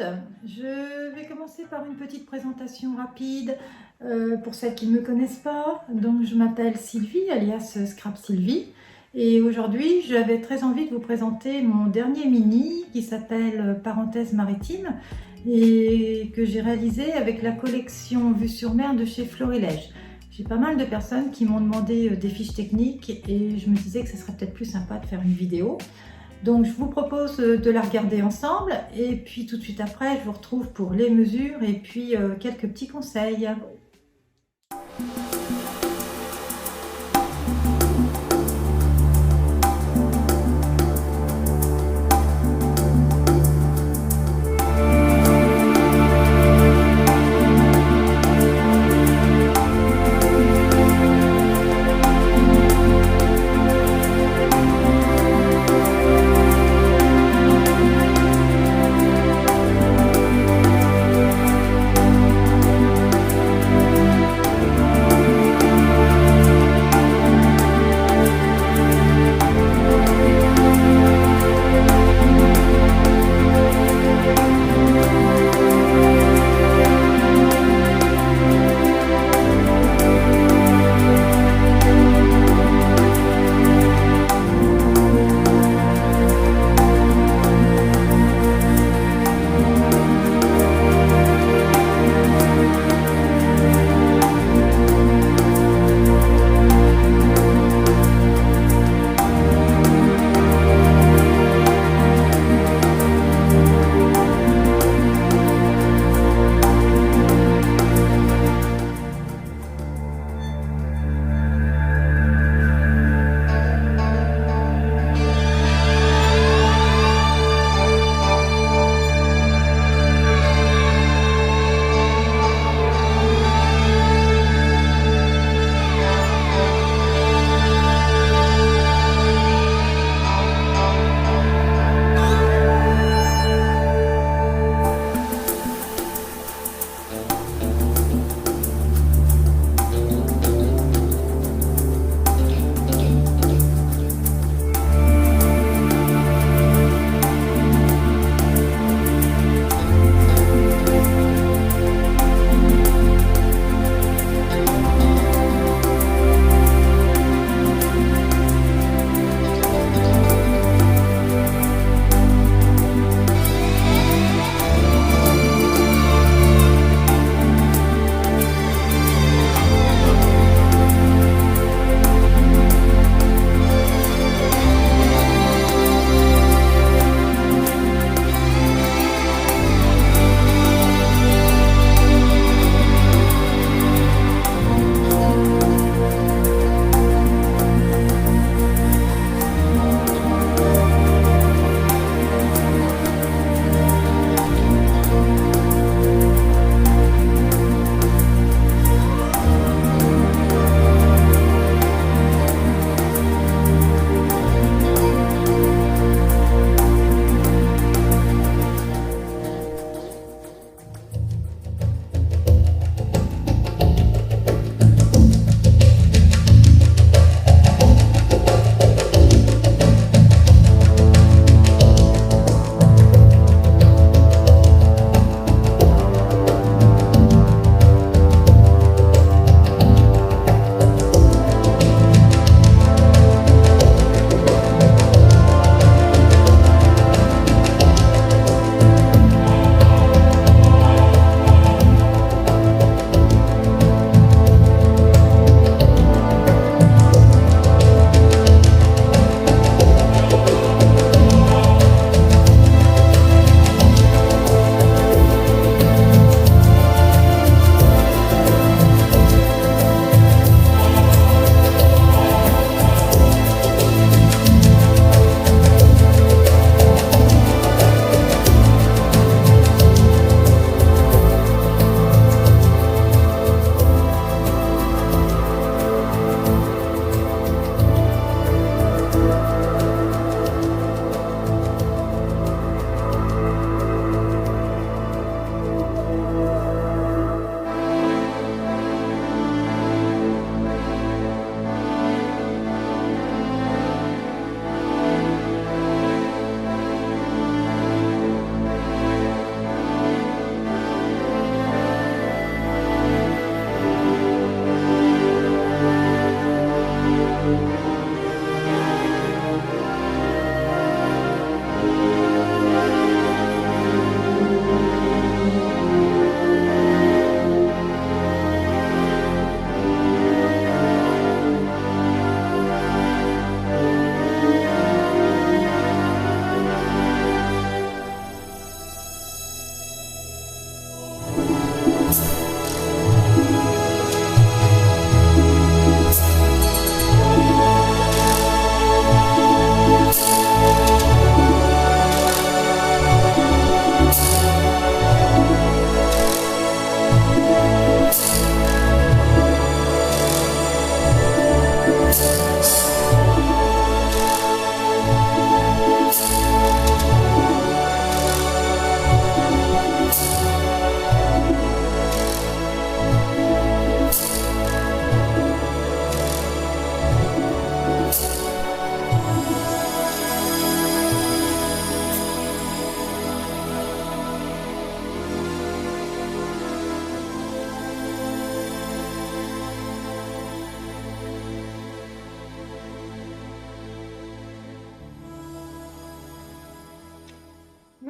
monde. Je vais commencer par une petite présentation rapide pour celles qui ne me connaissent pas. Donc, je m'appelle Sylvie, alias Scrap Sylvie. Et aujourd'hui, j'avais très envie de vous présenter mon dernier mini qui s'appelle Parenthèse maritime et que j'ai réalisé avec la collection Vue sur mer de chez Florilège. J'ai pas mal de personnes qui m'ont demandé des fiches techniques et je me disais que ce serait peut-être plus sympa de faire une vidéo. Donc je vous propose de la regarder ensemble et puis tout de suite après je vous retrouve pour les mesures et puis quelques petits conseils.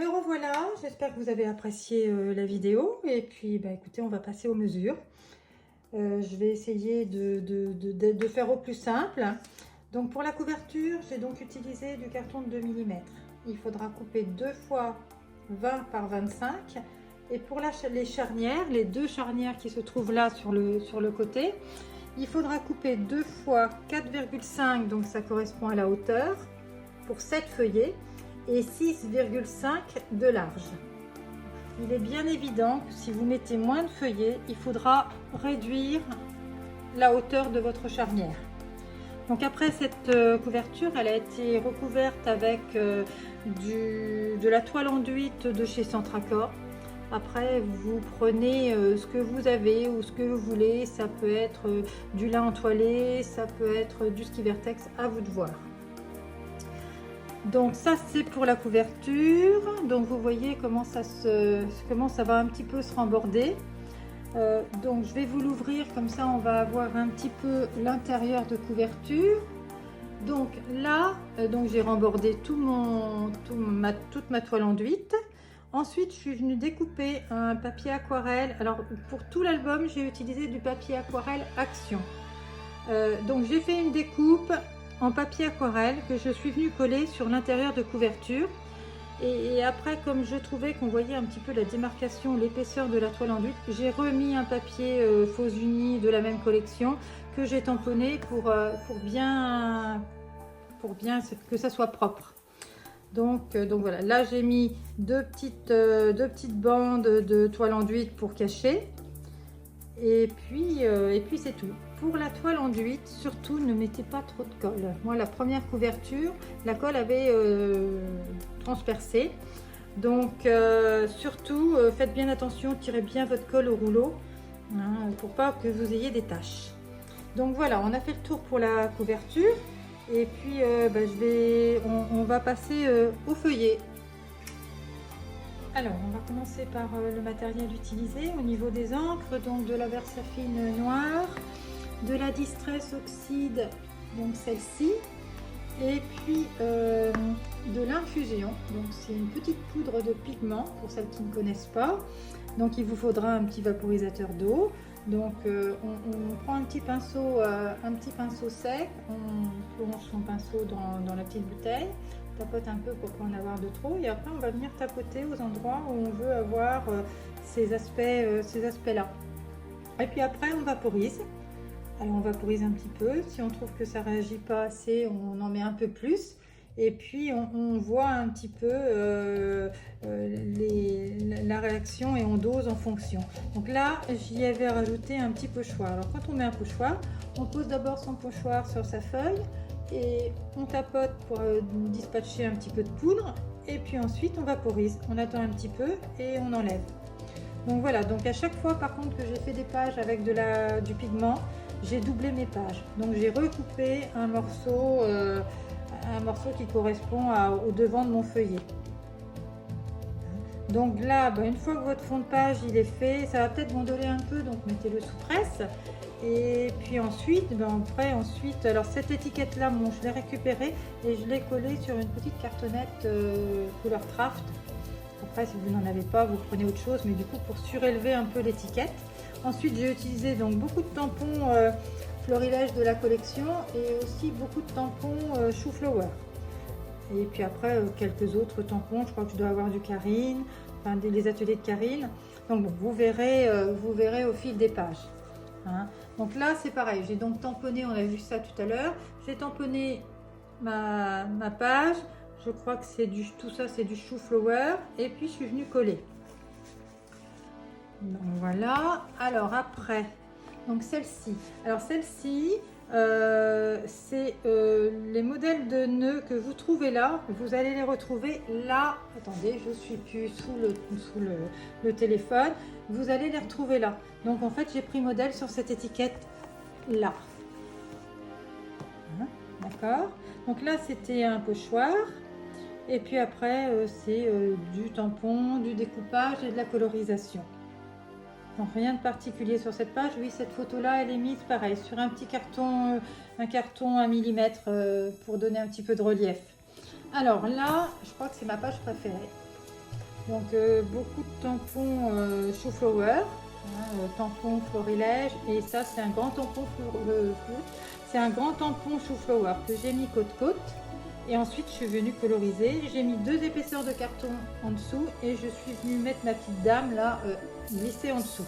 Me revoilà, j'espère que vous avez apprécié la vidéo. Et puis, bah, écoutez, on va passer aux mesures. Je vais essayer de faire au plus simple. Donc, pour la couverture, j'ai donc utilisé du carton de 2 mm. Il faudra couper 2 fois 20 par 25. Et pour les charnières, les 2 charnières qui se trouvent là sur le côté, il faudra couper 2 fois 4,5, donc ça correspond à la hauteur, pour 7 feuillets, et 6,5 de large. Il est bien évident que si vous mettez moins de feuillets, il faudra réduire la hauteur de votre charnière. Donc après cette couverture, elle a été recouverte avec de la toile enduite de chez Centracor. Après, vous prenez ce que vous avez ou ce que vous voulez. Ça peut être du lin entoilé, ça peut être du ski vertex, à vous de voir. Donc ça, c'est pour la couverture. Donc vous voyez comment ça va un petit peu se remborder. Donc je vais vous l'ouvrir, comme ça on va avoir un petit peu l'intérieur de couverture. Donc là, j'ai rembordé toute ma toile enduite. Ensuite, je suis venue découper un papier aquarelle. Alors, pour tout l'album, j'ai utilisé du papier aquarelle Action. Donc, j'ai fait une découpe en papier aquarelle que je suis venue coller sur l'intérieur de couverture. Et après, comme je trouvais qu'on voyait un petit peu la démarcation, l'épaisseur de la toile enduite, j'ai remis un papier faux uni de la même collection que j'ai tamponné pour bien que ça soit propre. Donc voilà, là j'ai mis deux petites bandes de toile enduite pour cacher. Et puis c'est tout. Pour la toile enduite, surtout ne mettez pas trop de colle. Moi, la première couverture, la colle avait transpercé. Donc surtout, faites bien attention, tirez bien votre colle au rouleau, hein, pour pas que vous ayez des taches. Donc voilà, on a fait le tour pour la couverture. Et puis on va passer au feuillet. Alors on va commencer par le matériel utilisé au niveau des encres, donc de la Versafine noire, de la Distress Oxyde, donc celle-ci, et puis de l'infusion. Donc c'est une petite poudre de pigment pour celles qui ne connaissent pas. Donc il vous faudra un petit vaporisateur d'eau. Donc on prend un petit pinceau sec, on plonge son pinceau dans la petite bouteille, tapote un peu pour ne pas en avoir de trop, et après on va venir tapoter aux endroits où on veut avoir ces aspects-là. Et puis après on vaporise. Alors on vaporise un petit peu, si on trouve que ça ne réagit pas assez, on en met un peu plus. Et puis on voit un petit peu la réaction et on dose en fonction. Donc là, j'y avais rajouté un petit pochoir. Alors quand on met un pochoir, on pose d'abord son pochoir sur sa feuille et on tapote pour dispatcher un petit peu de poudre. Et puis ensuite on vaporise. On attend un petit peu et on enlève. Donc voilà, donc à chaque fois par contre que j'ai fait des pages avec du pigment, j'ai doublé mes pages. Donc j'ai recoupé un morceau qui correspond au devant de mon feuillet. Donc là, une fois que votre fond de page il est fait, ça va peut-être gondoler un peu, donc mettez-le sous presse. Et puis ensuite, alors cette étiquette là, je l'ai récupérée et je l'ai collée sur une petite cartonnette couleur Craft. Après, si vous n'en avez pas, vous prenez autre chose, mais du coup pour surélever un peu l'étiquette. Ensuite, j'ai utilisé donc beaucoup de tampons Florilège de la collection et aussi beaucoup de tampons Chou Flower. Et puis après, quelques autres tampons, je crois que je dois avoir du Karine, enfin les ateliers de Karine. Donc bon, vous verrez au fil des pages. Hein. Donc là, c'est pareil, j'ai donc tamponné, on a vu ça tout à l'heure, j'ai tamponné ma page, je crois que tout ça c'est du Chou Flower, et puis je suis venue coller. Donc voilà, alors après, donc celle-ci. Alors celle-ci, c'est les modèles de nœuds que vous trouvez là. Vous allez les retrouver là. Attendez, je suis plus sous le téléphone. Vous allez les retrouver là. Donc en fait, j'ai pris modèle sur cette étiquette là. Hein, d'accord. Donc là, c'était un pochoir. Et puis après, c'est du tampon, du découpage et de la colorisation. Donc rien de particulier sur cette page. Oui, cette photo-là, elle est mise pareil sur un petit carton, un carton 1 mm pour donner un petit peu de relief. Alors là, je crois que c'est ma page préférée. Donc beaucoup de tampons chou-flower, tampon florilège, et ça c'est un grand tampon c'est un grand tampon chou-flower que j'ai mis côte-côte. Et ensuite, je suis venue coloriser. J'ai mis 2 épaisseurs de carton en dessous et je suis venue mettre ma petite dame là, glissée en dessous.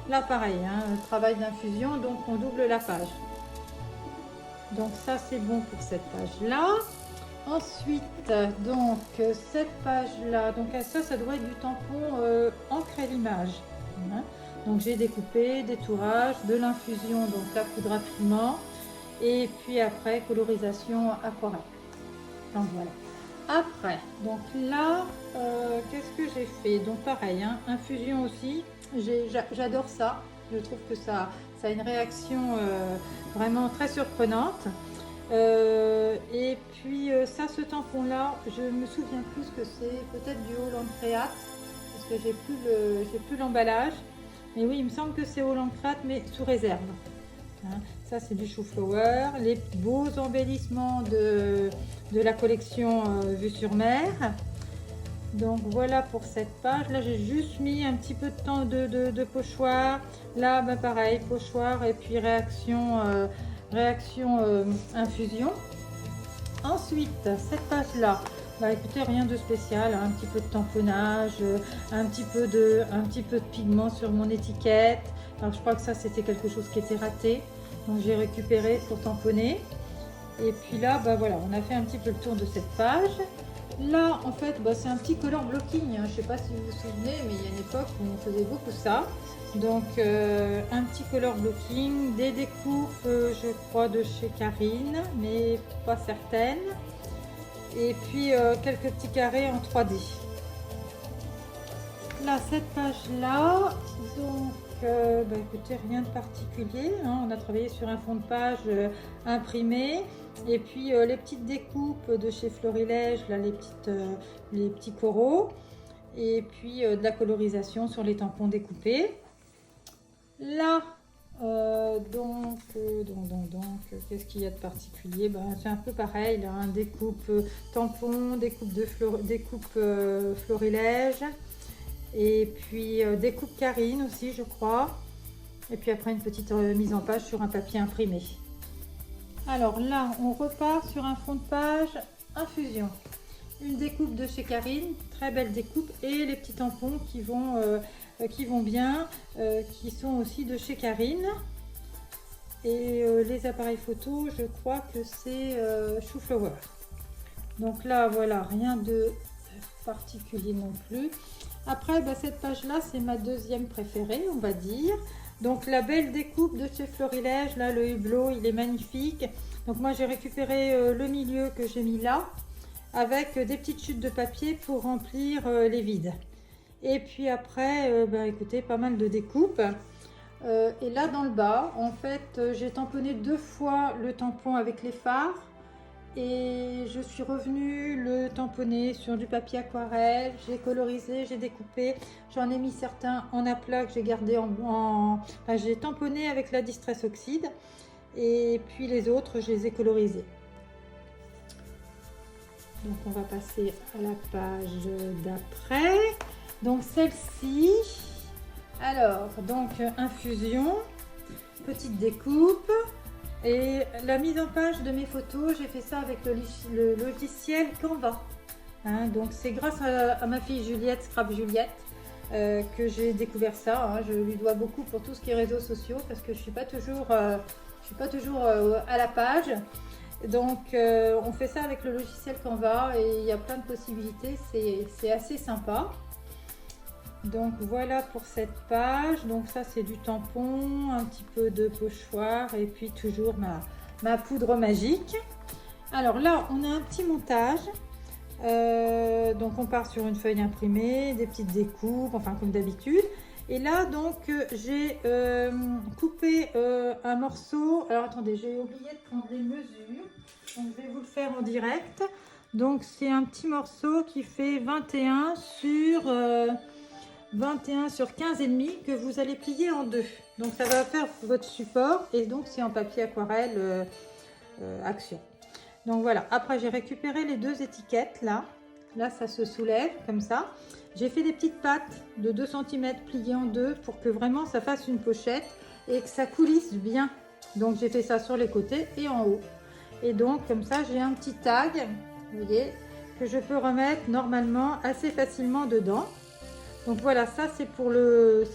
Là, pareil, hein, travail d'infusion, donc on double la page. Donc ça, c'est bon pour cette page-là. Ensuite, donc cette page-là, donc ça doit être du tampon encre à l'image. Hein. Donc j'ai découpé, détourage, de l'infusion, donc la poudre à pigment, et puis après colorisation aquarelle. Donc voilà. Après, donc là, qu'est-ce que j'ai fait? Donc pareil, hein, infusion aussi. J'adore ça. Je trouve que ça a une réaction vraiment très surprenante. Et puis ça, ce tampon-là, je me souviens plus que c'est peut-être du Holland Créate parce que j'ai plus l'emballage. Mais oui, il me semble que c'est Holland Créate, mais sous réserve. Hein, ça c'est du chou-flower, les beaux embellissements de la collection Vue sur Mer. Donc voilà pour cette page. Là j'ai juste mis un petit peu de temps de pochoir. Là bah, pareil, pochoir et puis réaction infusion. Ensuite cette page là, bah écoutez, rien de spécial, hein, un petit peu de tamponnage, un petit peu de pigment sur mon étiquette. Alors je crois que ça c'était quelque chose qui était raté, donc j'ai récupéré pour tamponner. Et puis là bah voilà, on a fait un petit peu le tour de cette page. Là en fait bah, c'est un petit color blocking, hein. Je sais pas si vous vous souvenez, mais il y a une époque où on faisait beaucoup ça. Donc un petit color blocking, des découpes je crois de chez Karine, mais pas certaine. Et puis quelques petits carrés en 3D. Là cette page là, donc bah, écoutez, rien de particulier, hein. On a travaillé sur un fond de page imprimé, et puis les petites découpes de chez Florilège, là les petits coraux, et puis de la colorisation sur les tampons découpés. Là donc qu'est-ce qu'il y a de particulier? Ben, c'est un peu pareil là, hein, découpe tampon, découpe Florilège, et puis découpe Karine aussi je crois, et puis après une petite mise en page sur un papier imprimé. Alors là on repart sur un fond de page infusion, une découpe de chez Karine, très belle découpe, et les petits tampons qui vont bien, qui sont aussi de chez Karine. Et les appareils photo, je crois que c'est chou-flower. Donc là voilà, rien de particulier non plus. Après bah, cette page là c'est ma deuxième préférée on va dire. Donc la belle découpe de chez Florilège, là le hublot il est magnifique. Donc moi j'ai récupéré le milieu que j'ai mis là, avec des petites chutes de papier pour remplir les vides. Et puis après bah, écoutez, pas mal de découpes. Et là dans le bas en fait j'ai tamponné 2 fois le tampon avec les fards, et je suis revenue le tamponner sur du papier aquarelle. J'ai colorisé, j'ai découpé, j'en ai mis certains en aplat que j'ai gardé enfin, j'ai tamponné avec la Distress Oxide, et puis les autres je les ai colorisés. Donc on va passer à la page d'après. Donc celle-ci, alors donc infusion, petite découpe. Et la mise en page de mes photos, j'ai fait ça avec le logiciel Canva. Hein, donc c'est grâce à ma fille Juliette, Scrap Juliette, que j'ai découvert ça. Hein. Je lui dois beaucoup pour tout ce qui est réseaux sociaux, parce que je suis pas toujours à la page. Donc on fait ça avec le logiciel Canva, et il y a plein de possibilités, c'est assez sympa. Donc voilà pour cette page. Donc ça c'est du tampon, un petit peu de pochoir, et puis toujours ma poudre magique. Alors là on a un petit montage. Donc on part sur une feuille imprimée, des petites découpes, enfin comme d'habitude. Et là donc j'ai coupé un morceau. Alors attendez, j'ai oublié de prendre les mesures, donc je vais vous le faire en direct. Donc c'est un petit morceau qui fait 21 sur 15,5 que vous allez plier en deux. Donc ça va faire votre support, et donc c'est en papier aquarelle Action. Donc voilà, après j'ai récupéré les 2 étiquettes là, là ça se soulève comme ça. J'ai fait des petites pattes de 2 cm pliées en deux pour que vraiment ça fasse une pochette et que ça coulisse bien. Donc j'ai fait ça sur les côtés et en haut. Et donc comme ça j'ai un petit tag, vous voyez, que je peux remettre normalement assez facilement dedans. Donc voilà, ça c'est pour le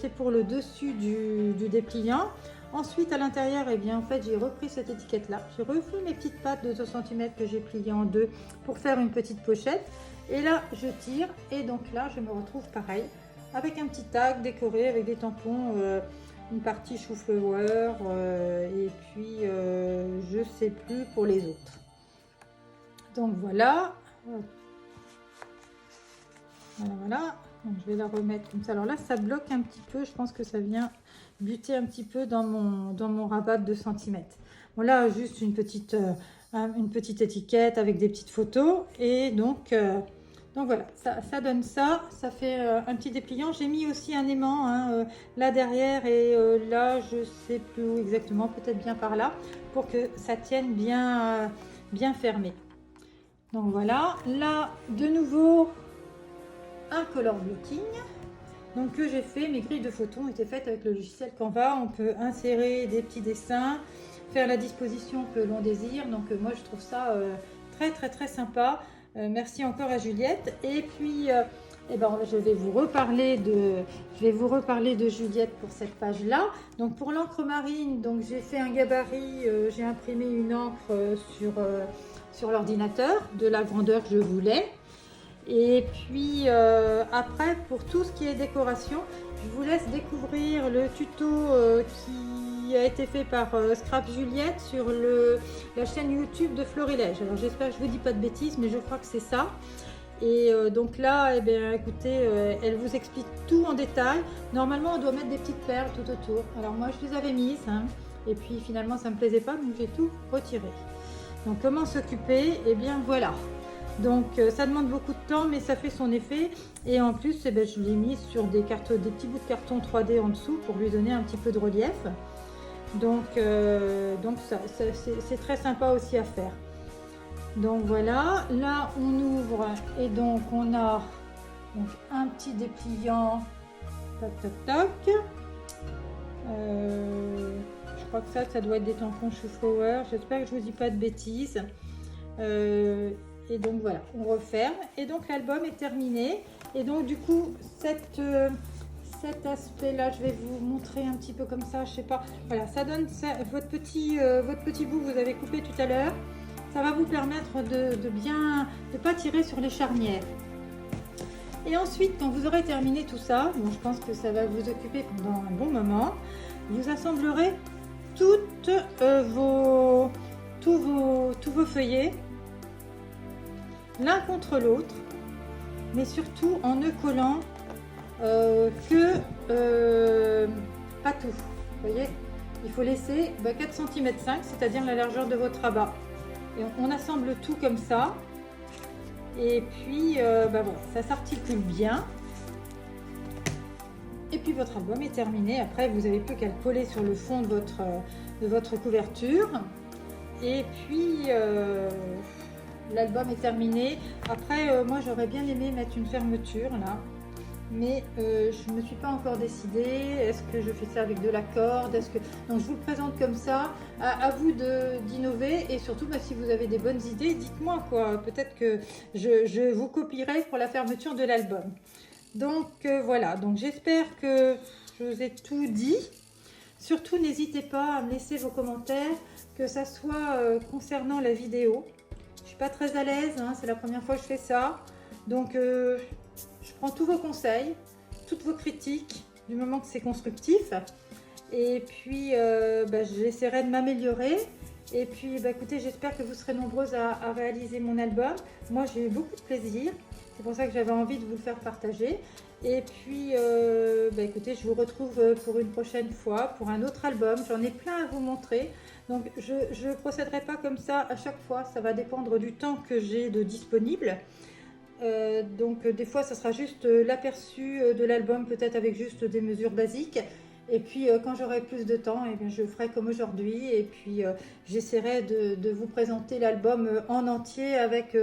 dessus du dépliant. Ensuite à l'intérieur, eh bien en fait j'ai repris cette étiquette là. J'ai refait mes petites pattes de 2 cm que j'ai pliées en deux pour faire une petite pochette. Et là je tire et donc là je me retrouve pareil avec un petit tag décoré avec des tampons, une partie chou-fleur et puis je sais plus pour les autres. Donc voilà. Voilà. Donc, je vais la remettre comme ça. Alors là, ça bloque un petit peu. Je pense que ça vient buter un petit peu dans mon rabat de 2 cm. Bon, là, juste une petite étiquette avec des petites photos. Et donc voilà, ça donne ça. Ça fait un petit dépliant. J'ai mis aussi un aimant là derrière et là, je sais plus où exactement, peut-être bien par là, pour que ça tienne bien, bien fermé. Donc voilà, là, de nouveau, un color blocking donc que j'ai fait. Mes grilles de photos ont été faites avec le logiciel Canva. On peut insérer des petits dessins, faire la disposition que l'on désire. Donc moi je trouve ça très sympa. Merci encore à Juliette. Et puis eh ben, je vais vous reparler de Juliette pour cette page là. Donc pour l'encre marine, donc j'ai fait un gabarit, j'ai imprimé une encre sur l'ordinateur de la grandeur que je voulais. Et puis après, pour tout ce qui est décoration, je vous laisse découvrir le tuto qui a été fait par Scrap Juliette sur la chaîne YouTube de Florilège. Alors j'espère que je ne vous dis pas de bêtises, mais je crois que c'est ça. Et donc là, eh bien, écoutez, elle vous explique tout en détail. Normalement, on doit mettre des petites perles tout autour. Alors moi, je les avais mises, et puis finalement, ça ne me plaisait pas, donc j'ai tout retiré. Donc comment s'occuper? Eh bien voilà. Donc ça demande beaucoup de temps, mais ça fait son effet. Et en plus, eh bien, je l'ai mis sur des petits bouts de carton 3D en dessous pour lui donner un petit peu de relief. Donc c'est très sympa aussi à faire. Donc voilà, là on ouvre et donc on a un petit dépliant. Toc toc toc. Je crois que ça doit être des tampons chou-flower. J'espère que je ne vous dis pas de bêtises. Et donc voilà, on referme et donc l'album est terminé. Et donc du coup cet aspect là, je vais vous montrer un petit peu comme ça, je sais pas, voilà, ça donne ça, votre petit bout que vous avez coupé tout à l'heure, ça va vous permettre de pas tirer sur les charnières. Et ensuite, quand vous aurez terminé tout ça, bon, je pense que ça va vous occuper pendant un bon moment, vous assemblerez tous vos feuillets l'un contre l'autre, mais surtout en ne collant pas tout. Vous voyez, il faut laisser 4 cm, c'est-à-dire la largeur de votre rabat. Et on assemble tout comme ça. Et puis, voilà, ça s'articule bien. Et puis votre album est terminé. Après, vous n'avez plus qu'à le coller sur le fond de votre couverture. Et puis l'album est terminé. Après, moi j'aurais bien aimé mettre une fermeture là, mais je ne me suis pas encore décidée. Est-ce que je fais ça avec de la corde? Donc je vous le présente comme ça. À vous d'innover et surtout si vous avez des bonnes idées, dites-moi quoi. Peut-être que je vous copierai pour la fermeture de l'album. Donc voilà. Donc j'espère que je vous ai tout dit. Surtout n'hésitez pas à me laisser vos commentaires, que ça soit concernant la vidéo. Je suis pas très à l'aise, c'est la première fois que je fais ça. Donc je prends tous vos conseils, toutes vos critiques, du moment que c'est constructif. Et puis j'essaierai de m'améliorer. Et puis écoutez, j'espère que vous serez nombreuses à réaliser mon album. Moi j'ai eu beaucoup de plaisir. C'est pour ça que j'avais envie de vous le faire partager. Et puis écoutez, je vous retrouve pour une prochaine fois, pour un autre album. J'en ai plein à vous montrer. Donc je ne procéderai pas comme ça à chaque fois. Ça va dépendre du temps que j'ai de disponible. Donc des fois ça sera juste l'aperçu de l'album, peut-être avec juste des mesures basiques. Et puis quand j'aurai plus de temps, eh bien, je ferai comme aujourd'hui. Et puis j'essaierai de vous présenter l'album en entier avec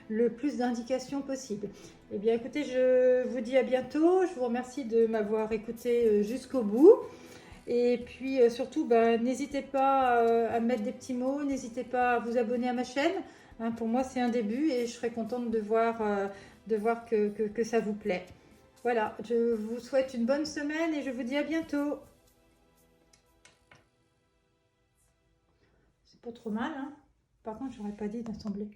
le plus d'indications possible. Eh bien écoutez, je vous dis à bientôt. Je vous remercie de m'avoir écouté jusqu'au bout. Et puis surtout, n'hésitez pas à mettre des petits mots, n'hésitez pas à vous abonner à ma chaîne. Hein, pour moi, c'est un début et je serai contente de voir que ça vous plaît. Voilà, je vous souhaite une bonne semaine et je vous dis à bientôt. C'est pas trop mal, hein? Par contre, j'aurais pas dit d'assembler.